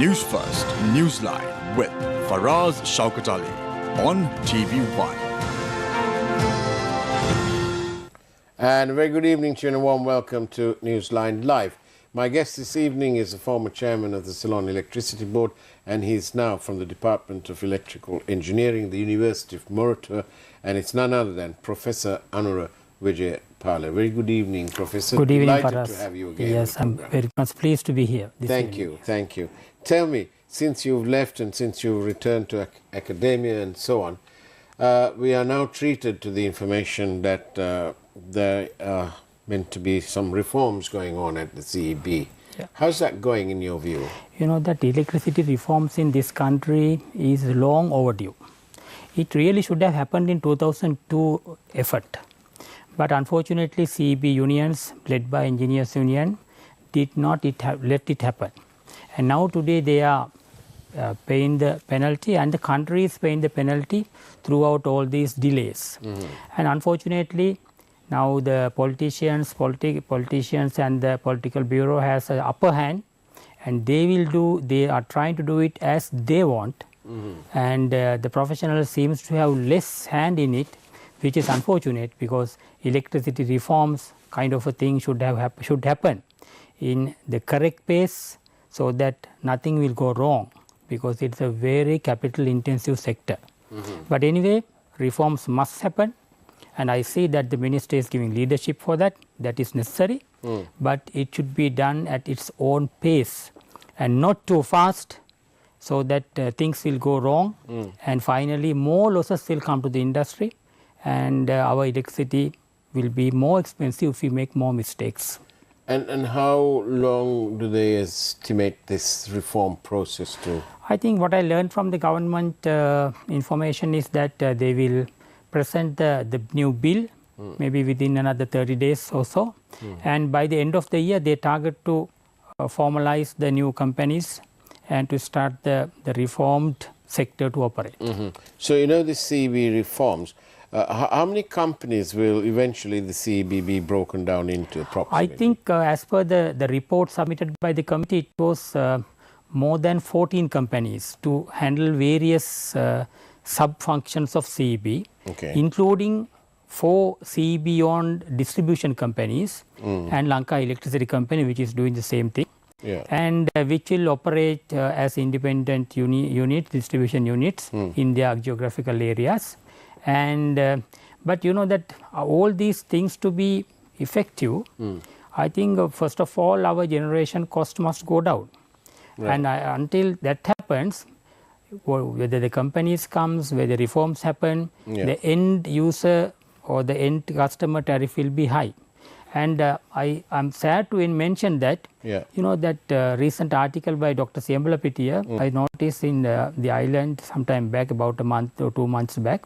News First, Newsline with Faraz Shaukat Ali on TV1. And a very good evening to you and a warm welcome to Newsline Live. My guest this evening is the former chairman of the Ceylon Electricity Board, and he's now from the Department of Electrical Engineering, the University of Muratua, and it's none other than Professor Anura Wijayapala. Very good evening, Professor. Good evening, Delighted Faraz. to have you again. Yes, I'm very much pleased to be here. Thank you, thank you. Tell me, since you've left and since you've returned to academia and so on, we are now treated to the information that there are meant to be some reforms going on at the CEB. Yeah. How's that going in your view? You know that electricity reforms in this country is long overdue. It really should have happened in 2002 effort. But unfortunately, CEB unions led by Engineers Union did not let it happen. And now today they are paying the penalty, and the country is paying the penalty throughout all these delays. And unfortunately, now the politicians and the political bureau has an upper hand, and they are trying to do it as they want. And the professional seems to have less hand in it, which is unfortunate, because electricity reforms kind of a thing should happen in the correct pace, so that nothing will go wrong, because it's a very capital intensive sector. But anyway, reforms must happen, and I see that the minister is giving leadership for that. That is necessary, but it should be done at its own pace and not too fast, so that things will go wrong, and finally more losses will come to the industry, and our electricity will be more expensive if we make more mistakes. And how long do they estimate this reform process to? I think what I learned from the government information is that they will present the new bill maybe within another 30 days or so, and by the end of the year they target to formalize the new companies and to start the reformed sector to operate. So you know the CEB reforms, how many companies will eventually the CEB be broken down into approximately? I think as per the report submitted by the committee, it was more than 14 companies to handle various sub-functions of CEB, including 4 CEB-owned distribution companies and Lanka Electricity Company, which is doing the same thing, and which will operate as independent units, distribution units in their geographical areas. And but you know that all these things to be effective, I think first of all our generation cost must go down, and until that happens, whether the companies comes, whether reforms happen, the end user or the end customer tariff will be high. And I am sad to mention that you know that recent article by Dr. Siambalapitiya, I noticed in the island sometime back, about a month or 2 months back,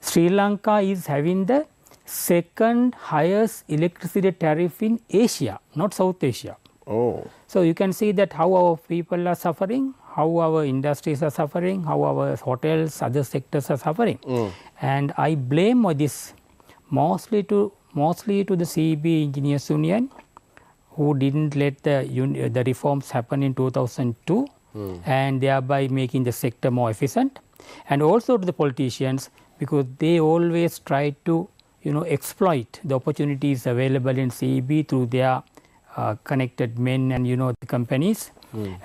Sri Lanka is having the second highest electricity tariff in Asia, not South Asia. So you can see that how our people are suffering, how our industries are suffering, how our hotels, other sectors are suffering. And I blame this mostly to the CEB Engineers Union, who didn't let the reforms happen in 2002, and thereby making the sector more efficient, and also to the politicians, because they always try to exploit the opportunities available in CEB through their connected men and the companies,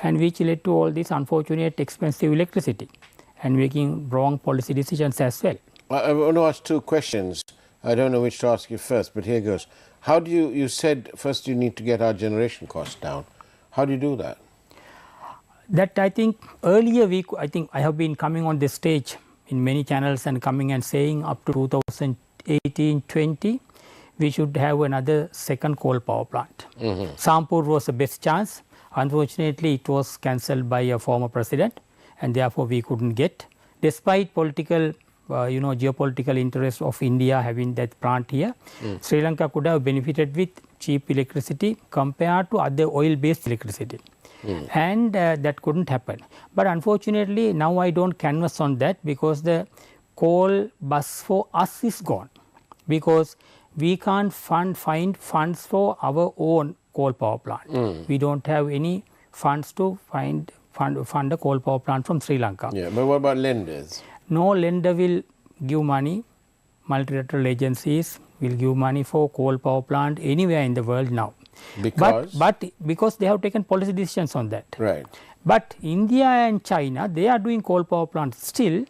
and which led to all this unfortunate expensive electricity and making wrong policy decisions as well. I want to ask 2 questions. I don't know which to ask you first, but here goes. How do you said first you need to get our generation costs down. How do you do that? That I think earlier I think I have been coming on this stage in many channels and coming and saying up to 2018-20 we should have another second coal power plant. Sampur was the best chance. Unfortunately, it was cancelled by a former president, and therefore we couldn't get, despite political geopolitical interest of India having that plant here. Sri Lanka could have benefited with cheap electricity compared to other oil based electricity. And that couldn't happen. But unfortunately, now I don't canvass on that, because the coal bus for us is gone, because we can't find funds for our own coal power plant. We don't have any funds to fund a coal power plant from Sri Lanka. Yeah, but what about lenders? No lender will give money. Multilateral agencies will give money for coal power plant anywhere in the world now. Because? But because they have taken policy decisions on that. Right. But India and China, they are doing coal power plants still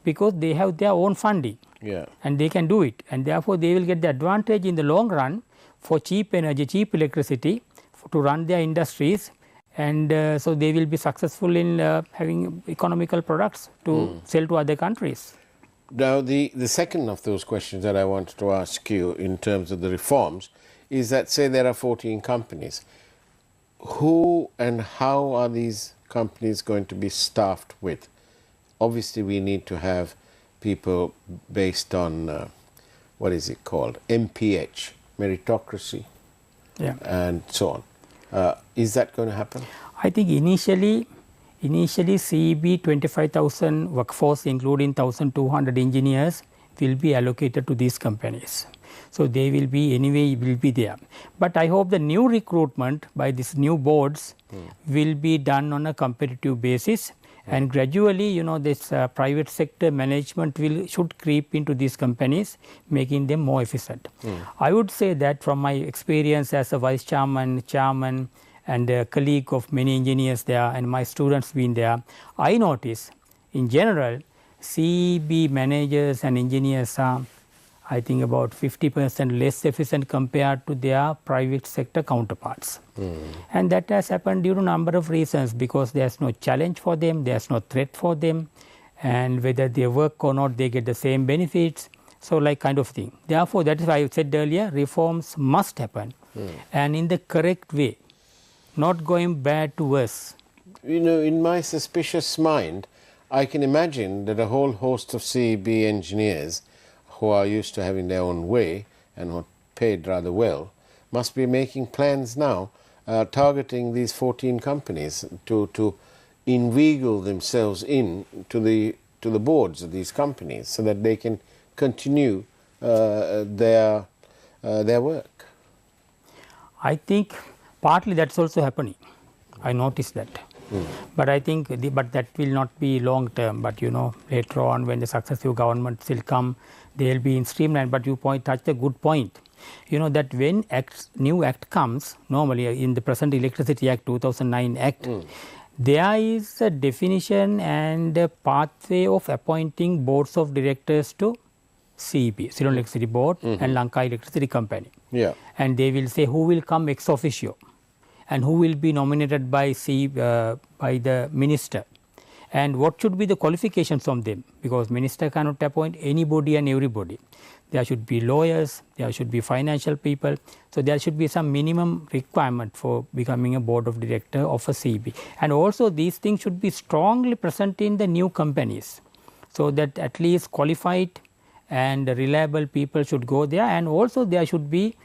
because they have their own funding. Yeah. And they can do it, and therefore they will get the advantage in the long run for cheap energy, cheap electricity to run their industries, and so they will be successful in having economical products to sell to other countries. Now, the second of those questions that I wanted to ask you in terms of the reforms is that, say there are 14 companies. Who and how are these companies going to be staffed with? Obviously, we need to have people based on, what is it called, MPH, meritocracy, and so on. Is that going to happen? I think initially CEB 25,000 workforce, including 1,200 engineers, will be allocated to these companies. So they will be anyway will be there. But I hope the new recruitment by these new boards will be done on a competitive basis. And gradually, this private sector management should creep into these companies, making them more efficient. I would say that from my experience as a vice chairman, and a colleague of many engineers there, and my students being there, I notice in general, CEB managers and engineers are, I think, about 50% less efficient compared to their private sector counterparts. And that has happened due to a number of reasons, because there is no challenge for them, there is no threat for them, and whether they work or not, they get the same benefits. So, like kind of thing. Therefore, that is why I said earlier, reforms must happen and in the correct way, not going bad to worse. In my suspicious mind, I can imagine that a whole host of CEB engineers who are used to having their own way and who are paid rather well must be making plans now targeting these 14 companies to inveigle themselves in to the boards of these companies so that they can continue their work. I think partly that's also happening. I noticed that. But I think but that will not be long term. But later on, when the successive governments will come, they will be in streamline. But you touched a good point. That when new act comes, normally in the present Electricity Act 2009 Act, there is a definition and a pathway of appointing boards of directors to CEB, Ceylon Electricity Board, and Lanka Electricity Company. Yeah. And they will say who will come ex officio and who will be nominated by the minister, and what should be the qualifications from them, because minister cannot appoint anybody and everybody. There should be lawyers, there should be financial people. So, there should be some minimum requirement for becoming a board of director of a CEB. And also these things should be strongly present in the new companies, so that at least qualified and reliable people should go there. And also there should be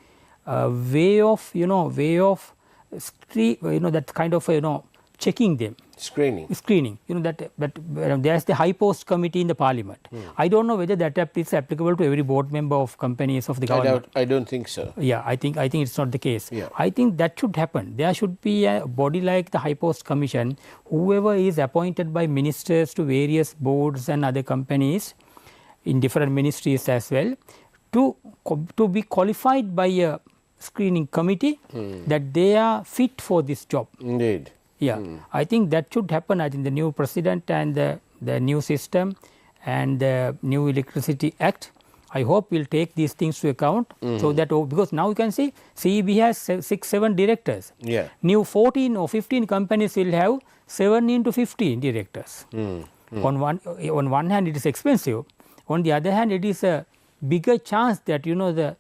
a way of that kind of checking them. Screening. That there is the high post committee in the parliament. I don't know whether that is applicable to every board member of companies of the government. I don't think so. Yeah, I think it's not the case. Yeah. I think that should happen. There should be a body like the high post commission, whoever is appointed by ministers to various boards and other companies in different ministries as well, to be qualified by a screening committee that they are fit for this job. Indeed. Yeah, I think that should happen. I think the new president and the new system and the new Electricity Act, I hope will take these things to account, so that, because now you can see CEB has 6-7 directors. Yeah. New 14 or 15 companies will have 7 into 15 directors. On one hand it is expensive, on the other hand it is a bigger chance that the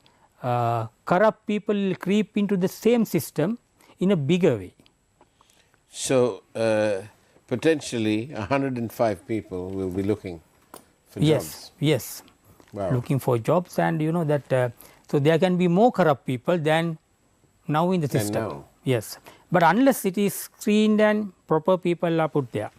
corrupt people will creep into the same system in a bigger way. So, potentially 105 people will be looking for jobs. Yes. Wow. Looking for jobs, and that so there can be more corrupt people than now in the system. Now. Yes, but unless it is screened and proper people are put there.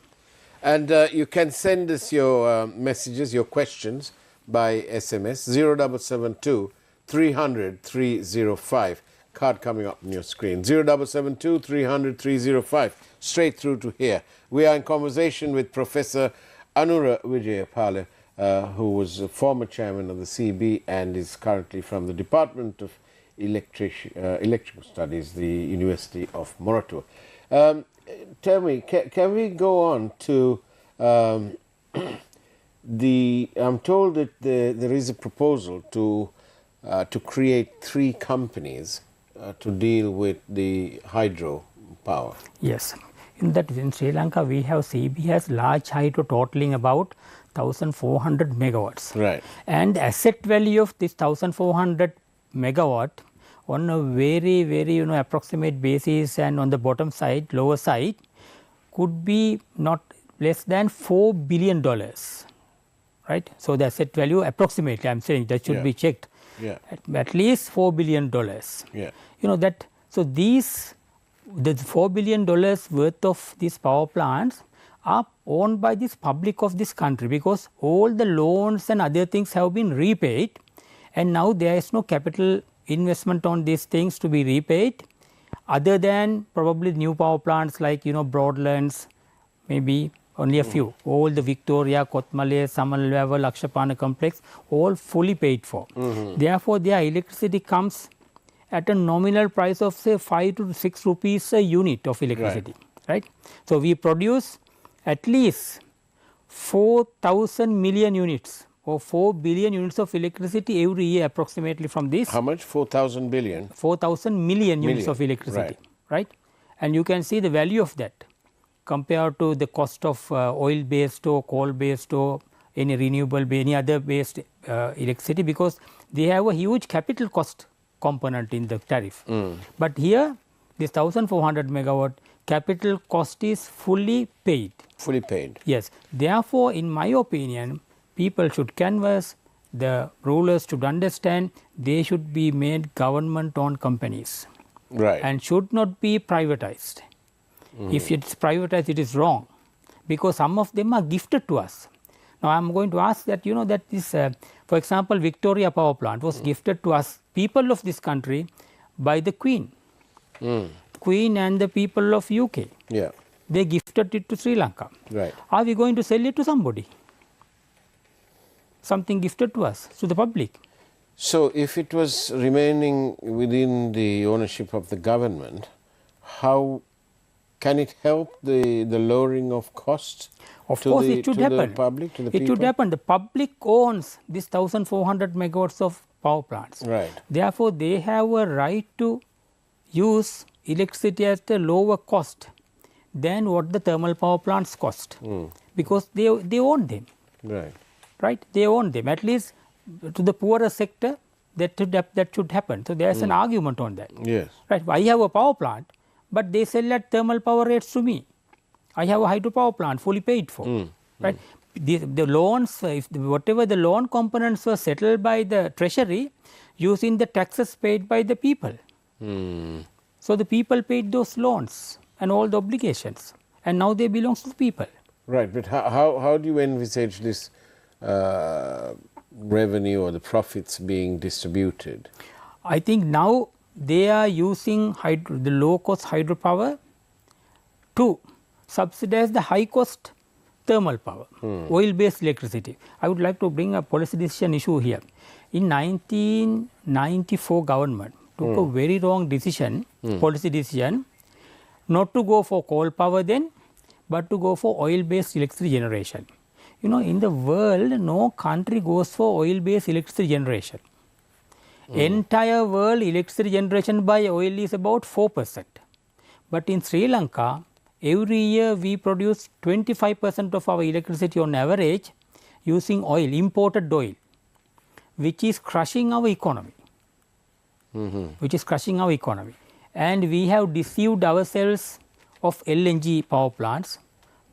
And you can send us your messages, your questions by SMS 0772 300 305. card coming up on your screen. 0772 300 305. Straight through to here. We are in conversation with Professor Anura Wijayapala, who was a former chairman of the CEB and is currently from the Department of Electrical Studies, the University of Moratuwa. Tell me, can we go on to I'm told that there is a proposal to create 3 companies to deal with the hydro power. Yes. In Sri Lanka, we have CEB has large hydro totaling about 1,400 megawatts. Right. And asset value of this 1,400 megawatt on a very, very approximate basis and on the bottom side, lower side, could be not less than $4 billion. Right. So the asset value approximately, I am saying that should be checked. Yeah. At least $4 billion. Yeah. That. So these, the $4 billion worth of these power plants are owned by this public of this country, because all the loans and other things have been repaid, and now there is no capital investment on these things to be repaid, other than probably new power plants like Broadlands, maybe only a few. All the Victoria, Kotmale, Samalweva, Lakshapana complex, all fully paid for. Therefore, their electricity comes at a nominal price of say 5 to 6 rupees a unit of electricity. Right? So, we produce at least 4,000 million units or 4 billion units of electricity every year approximately from this. How much? 4,000 billion? 4,000 million units of electricity. Right? And you can see the value of that compared to the cost of oil based or coal based or any renewable, any other based electricity, because they have a huge capital cost component in the tariff. But here this 1,400 megawatt capital cost is fully paid. Fully paid. Yes. Therefore, in my opinion, people should canvass, the rulers should understand they should be made government owned companies. Right. And should not be privatized. If it's privatized, it is wrong, because some of them are gifted to us. Now, I am going to ask that that this, for example, Victoria power plant was gifted to us, people of this country, by the Queen. Queen and the people of UK. Yeah. They gifted it to Sri Lanka. Right. Are we going to sell it to somebody? Something gifted to us, to the public. So, if it was remaining within the ownership of the government, how can it help the lowering of costs? Of course, it should happen. The public, to the people? It should happen. The public owns this 1,400 megawatts of power plants. Right. Therefore, they have a right to use electricity at a lower cost than what the thermal power plants cost, because they own them. Right. Right. They own them. At least to the poorer sector, that should happen. So there is an argument on that. Yes. Right. I have a power plant, but they sell at thermal power rates to me. I have a hydropower plant fully paid for. Right. The loans, whatever the loan components were settled by the treasury using the taxes paid by the people. So the people paid those loans and all the obligations, and now they belong to the people. Right. But how do you envisage this revenue or the profits being distributed? I think now they are using the low cost hydropower to subsidize the high cost thermal power, oil based electricity. I would like to bring a policy decision issue here. In 1994, government took a very wrong decision, policy decision, not to go for coal power then, but to go for oil based electricity generation. In the world, no country goes for oil based electricity generation. Entire world electricity generation by oil is about 4%. But in Sri Lanka, every year we produce 25% of our electricity on average using oil, imported oil, which is crushing our economy. Which is crushing our economy. And we have deceived ourselves of LNG power plants,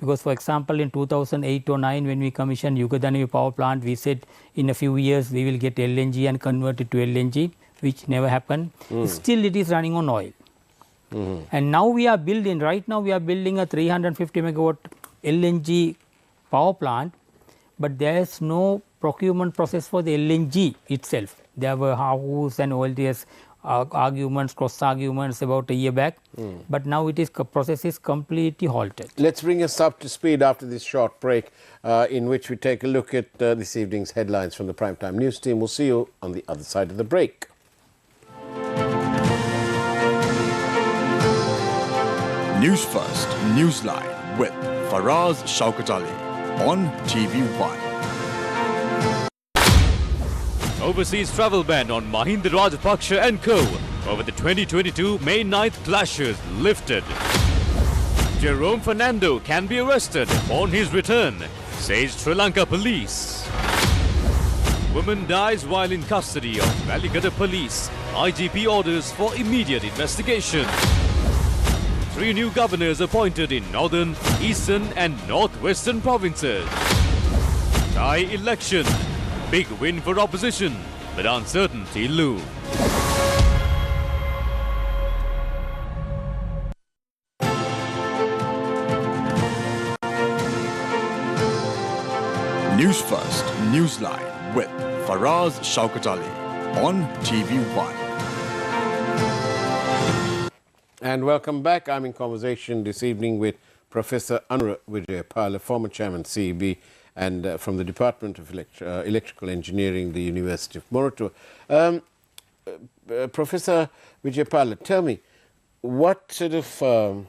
because for example, in 2008 or 9 when we commissioned Yugadanavi power plant, we said in a few years we will get LNG and convert it to LNG, which never happened. Still it is running on oil. And now we are building, right now we are building a 350 megawatt LNG power plant, but there is no procurement process for the LNG itself. There were house and all this arguments, cross arguments about a year back, but now process is completely halted. Let's bring us up to speed after this short break, in which we take a look at this evening's headlines from the Primetime News team. We'll see you on the other side of the break. News First, Newsline with Faraz Shaukat Ali on TV1. Overseas travel ban on Mahinda Rajapaksa and co. over the 2022 May 9th clashes lifted. Jerome Fernando can be arrested upon his return, says Sri Lanka police. Woman dies while in custody of Valigada police. IGP orders for immediate investigation. 3 new governors appointed in northern, eastern and northwestern provinces. Thai election. Big win for opposition, but uncertainty looms. News First, Newsline with Faraz Shaukat Ali on TV1. And welcome back. I'm in conversation this evening with Professor Anura Wijayapala, former chairman CEB, and from the Department of Electrical Engineering, the University of Moratuwa. Professor Wijayapala, tell me, what sort of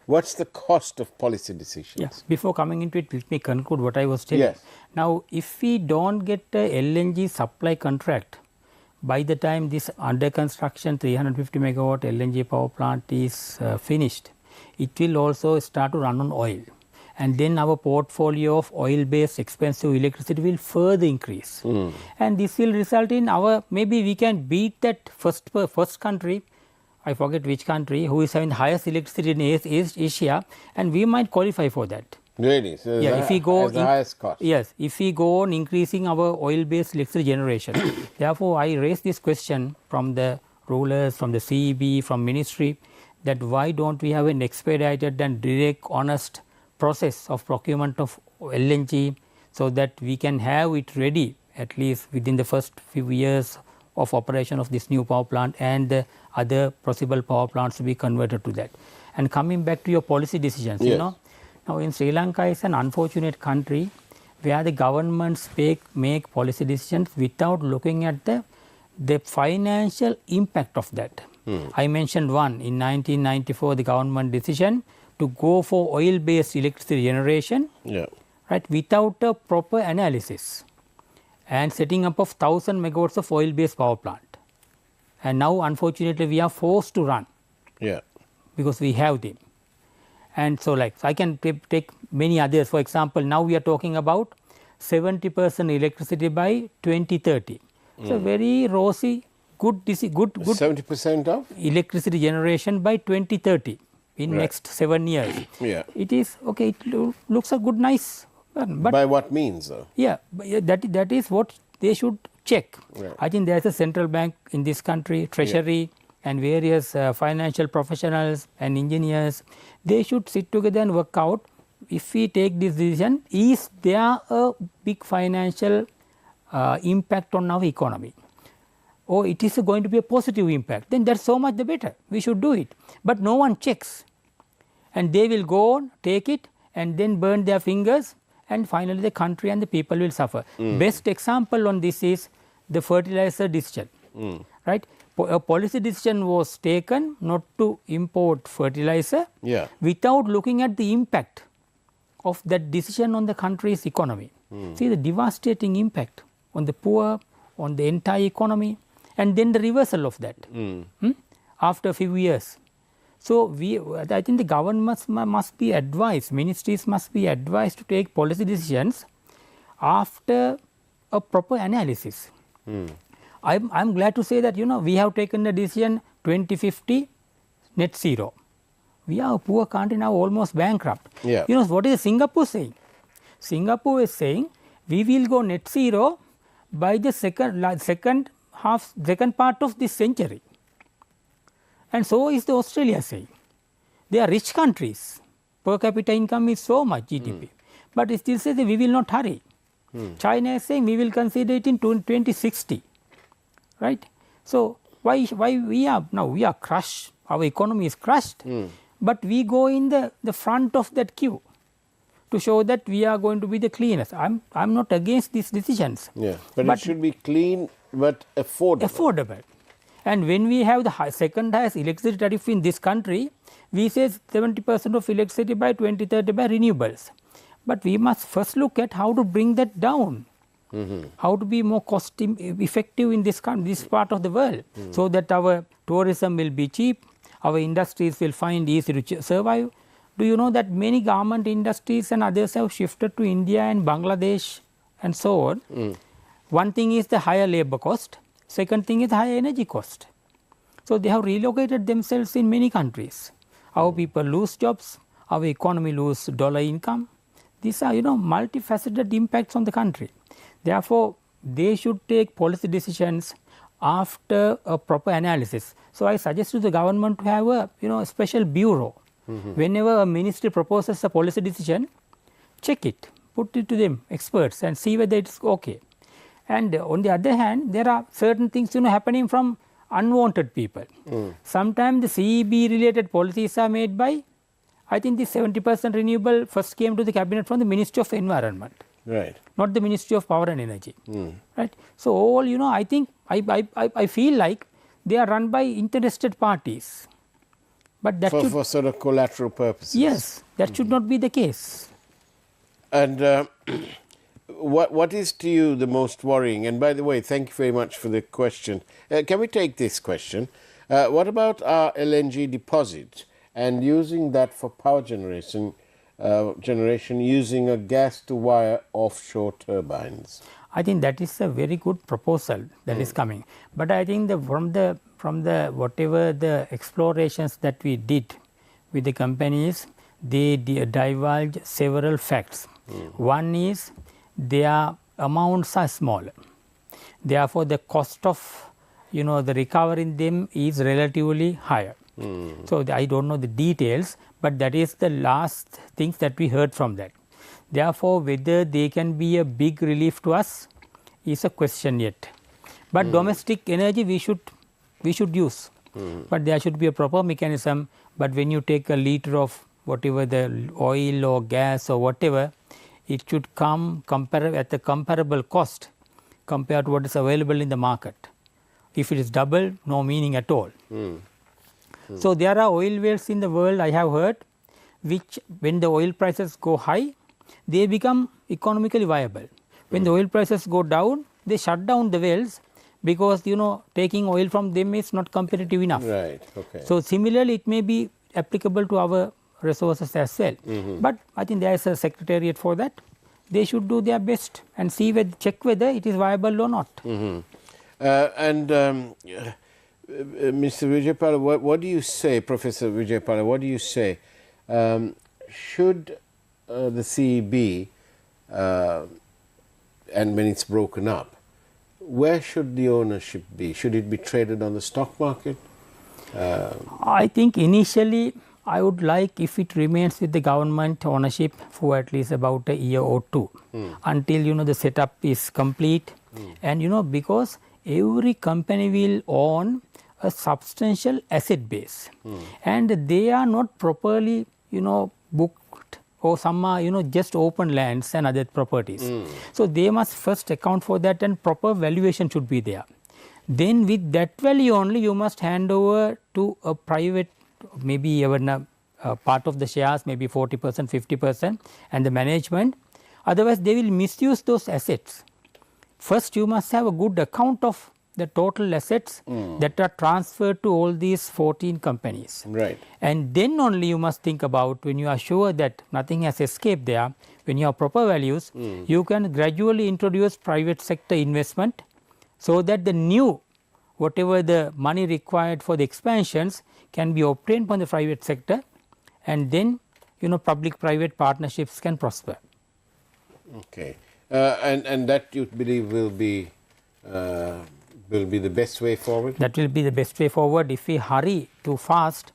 what's the cost of policy decisions? Yes. Before coming into it, let me conclude what I was telling. Yes. Now, if we don't get a LNG supply contract, by the time this under construction 350 megawatt LNG power plant is finished, it will also start to run on oil. And then our portfolio of oil-based expensive electricity will further increase. And this will result in maybe we can beat that first country, I forget which country, who is having the highest electricity in East Asia, and we might qualify for that. Really? So yeah, if we go the highest cost. Yes, if we go on increasing our oil-based electricity generation. Therefore, I raise this question from the rulers, from the CEB, from ministry, that why don't we have an expedited and direct, honest process of procurement of LNG, so that we can have it ready at least within the first few years of operation of this new power plant and the other possible power plants to be converted to that. And coming back to your policy decisions, yes. you know, now in Sri Lanka is an unfortunate country where the governments make policy decisions without looking at the financial impact of that. I mentioned one in 1994, the government decision to go for oil-based electricity generation, right, without a proper analysis, and setting up of 1000 megawatts of oil-based power plant. And now, unfortunately, we are forced to run, because we have them. And so, like, I can take many others. For example, now we are talking about 70% electricity by 2030. So, very rosy, good 70% of electricity generation by 2030 in next 7 years. It is okay. It looks a good, nice. But by what means, though? Yeah, that is what they should check. I think there is a central bank in this country, treasury, and various financial professionals and engineers. They should sit together and work out, if we take this decision, is there a big financial impact on our economy, or it is going to be a positive impact, then that's so much the better. We should do it. But no one checks, and they will go on, take it, and then burn their fingers, and finally the country and the people will suffer. Best example on this is the fertilizer decision, right? A policy decision was taken not to import fertilizer without looking at the impact of that decision on the country's economy. See the devastating impact on the poor, on the entire economy, and then the reversal of that after a few years. So, I think the governments must be advised, ministries must be advised to take policy decisions after a proper analysis. I'm glad to say that, you know, we have taken the decision 2050 net zero. We are a poor country now, almost bankrupt. You know, what is Singapore saying? Singapore is saying we will go net zero by the second part of this century. And so is the Australia saying. They are rich countries. Per capita income is so much GDP. But it still says that we will not hurry. China is saying we will consider it in 2060. right? So why we are crushed, our economy is crushed, but we go in the front of that queue to show that we are going to be the cleanest. I'm not against these decisions. Yeah, but it should be clean but affordable. Affordable. And when we have the second highest electricity tariff in this country, we say 70% of electricity by 2030 by renewables. But we must first look at how to bring that down, how to be more cost effective in this part of the world, so that our tourism will be cheap, our industries will find easy to survive. Do you know that many garment industries and others have shifted to India and Bangladesh and so on? One thing is the higher labor cost, second thing is higher energy cost. So they have relocated themselves in many countries. Our people lose jobs, our economy lose dollar income. These are, multifaceted impacts on the country. Therefore, they should take policy decisions after a proper analysis. So I suggest to the government to have a special bureau. Whenever a ministry proposes a policy decision, check it, put it to them, experts, and see whether it's okay. And on the other hand, there are certain things happening from unwanted people. Sometimes the CEB related policies are made by, I think the 70% renewable first came to the cabinet from the Ministry of Environment, right? Not the Ministry of Power and Energy, right? So all I think I feel like they are run by interested parties, but that for sort of collateral purposes. Yes, that should not be the case. And what is to you the most worrying? And by the way, thank you very much for the question. Can we take this question? What about our LNG deposit and using that for power generation using a gas-to-wire offshore turbines? I think that is a very good proposal that is coming. But I think from the whatever the explorations that we did with the companies, they divulge several facts. One is their amounts are small. Therefore, the cost of the recovery in them is relatively higher. So I don't know the details, but that is the last things that we heard from that. Therefore, whether they can be a big relief to us is a question yet. But domestic energy we should use, but there should be a proper mechanism. But when you take a liter of whatever the oil or gas or whatever, it should come at a comparable cost compared to what is available in the market. If it is double, no meaning at all. So there are oil wells in the world, I have heard, which when the oil prices go high, they become economically viable. When the oil prices go down, they shut down the wells because taking oil from them is not competitive enough. Right. Okay. So similarly, it may be applicable to our resources as well. But I think there is a secretariat for that. They should do their best and check whether it is viable or not. Mr. Wijayapala, what do you say, Professor Wijayapala, what do you say? Should the CEB, and when it's broken up, where should the ownership be? Should it be traded on the stock market? I think initially I would like if it remains with the government ownership for at least about a year or two until the setup is complete. And because every company will own a substantial asset base and they are not properly booked, or some are just open lands and other properties. So they must first account for that and proper valuation should be there. Then with that value only you must hand over to a private, maybe even a part of the shares, maybe 40%, 50% and the management. Otherwise they will misuse those assets. First you must have a good account of the total assets that are transferred to all these 14 companies. Right. And then only you must think about, when you are sure that nothing has escaped there, when you have proper values, you can gradually introduce private sector investment so that the new, whatever the money required for the expansions can be obtained from the private sector, and then public private partnerships can prosper. Okay. And that you believe will be the best way forward? That will be the best way forward. If we hurry too fast,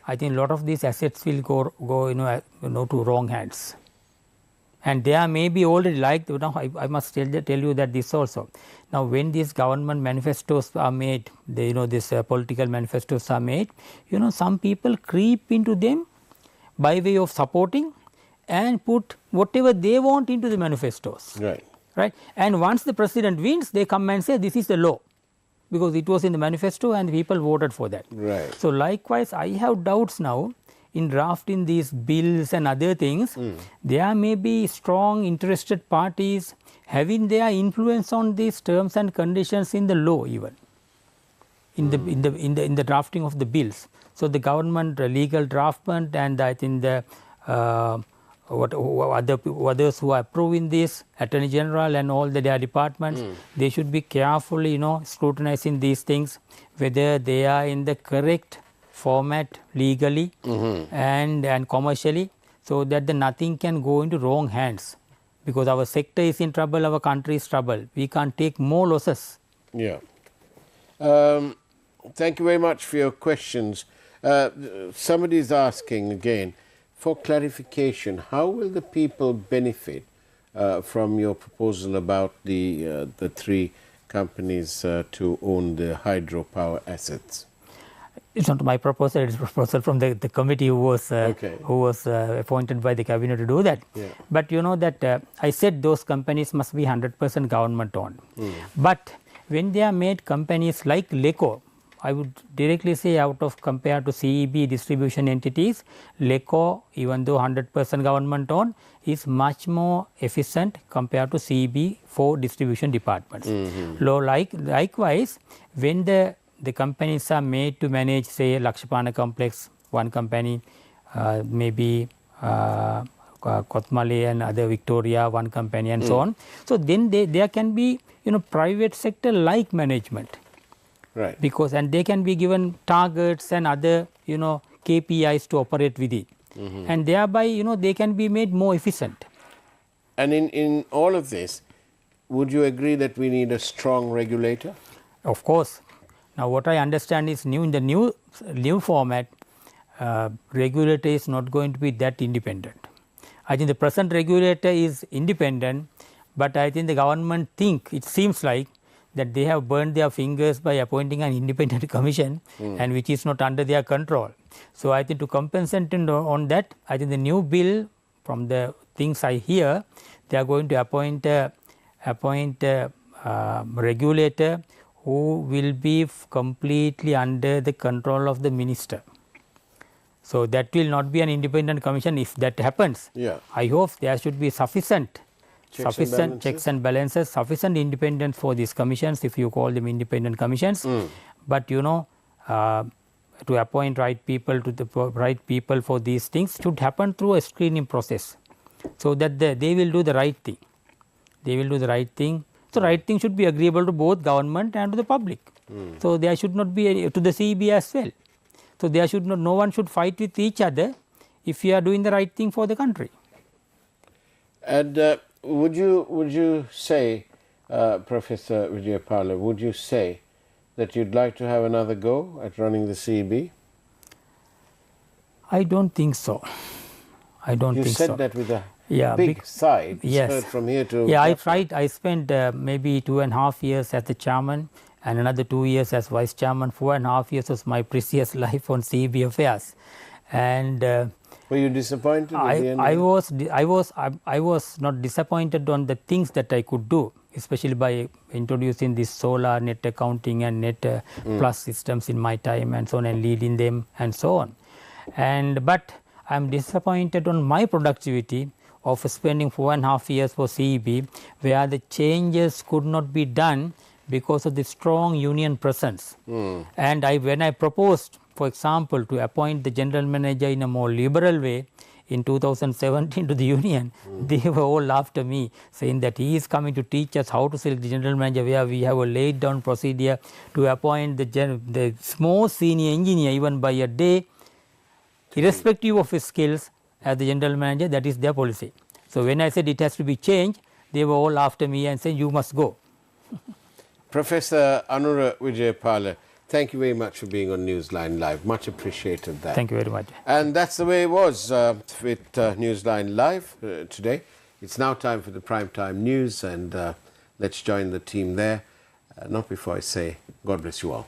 I think a lot of these assets will go to wrong hands. And there may be already like, I must tell you that this also. Now, when these government manifestos are made, these political manifestos are made, some people creep into them by way of supporting and put whatever they want into the manifestos. Right. Right. And once the president wins, they come and say this is the law, because it was in the manifesto and people voted for that. Right. So, likewise, I have doubts now in drafting these bills and other things. There may be strong interested parties having their influence on these terms and conditions in the law, even in the drafting of the bills. So, the government legal draftment, and I think the others who are approving this, Attorney General and all their departments, they should be carefully scrutinizing these things, whether they are in the correct format legally and commercially, so that nothing can go into wrong hands, because our sector is in trouble, our country is trouble. We can't take more losses. Yeah. Thank you very much for your questions. Somebody is asking again, for clarification, how will the people benefit from your proposal about the 3 companies to own the hydropower assets? It's not my proposal, it's a proposal from the committee who was appointed by the cabinet to do that. Yeah. But that I said those companies must be 100% government owned. But when they are made companies like LECO, I would directly say, out of compared to CEB distribution entities, LECO, even though 100% government owned, is much more efficient compared to CEB for distribution departments. Likewise, when the companies are made to manage, say, Lakshapana complex, one company, maybe Kotmale and other Victoria, one company, and so on. So, then there can be private sector like management. Right. Because, and they can be given targets and other KPIs to operate with it, and thereby they can be made more efficient. And in all of this, would you agree that we need a strong regulator? Of course. Now, what I understand is in the new format, regulator is not going to be that independent. I think the present regulator is independent, but I think the government it seems like that they have burned their fingers by appointing an independent commission, and which is not under their control. So, I think to compensate on that, I think the new bill, from the things I hear, they are going to appoint a regulator who will be completely under the control of the minister. So, that will not be an independent commission. If that happens, I hope there should be sufficient checks and balances, sufficient independence for these commissions, if you call them independent commissions. But to appoint right people for these things should happen through a screening process, so that they will do the right thing. So, right thing should be agreeable to both government and to the public. So, there should not be to the CEB as well. So, there should no one should fight with each other if you are doing the right thing for the country. And would you say, Professor Wijayapala, would you say that you'd like to have another go at running the CEB? I don't think so. You said that with a big sigh. Yes. Heard from here to. Yeah, I tried. I spent maybe 2.5 years as the chairman and another 2 years as vice chairman. 4.5 years was my precious life on CEB affairs, and. Were you disappointed? I was not disappointed on the things that I could do, especially by introducing this solar net accounting and net plus systems in my time and so on, and leading them and so on. But I am disappointed on my productivity of spending 4.5 years for CEB, where the changes could not be done because of the strong union presence. And when I proposed, for example, to appoint the general manager in a more liberal way in 2017 to the union, they were all after me, saying that he is coming to teach us how to select the general manager, where we have a laid down procedure to appoint the small senior engineer even by a day, irrespective of his skills, as the general manager. That is their policy. So, when I said it has to be changed, they were all after me and saying you must go. Professor Anura Wijayapala, thank you very much for being on Newsline Live. Much appreciated that. Thank you very much. And that's the way it was with Newsline Live today. It's now time for the primetime news, and let's join the team there. Not before I say, God bless you all.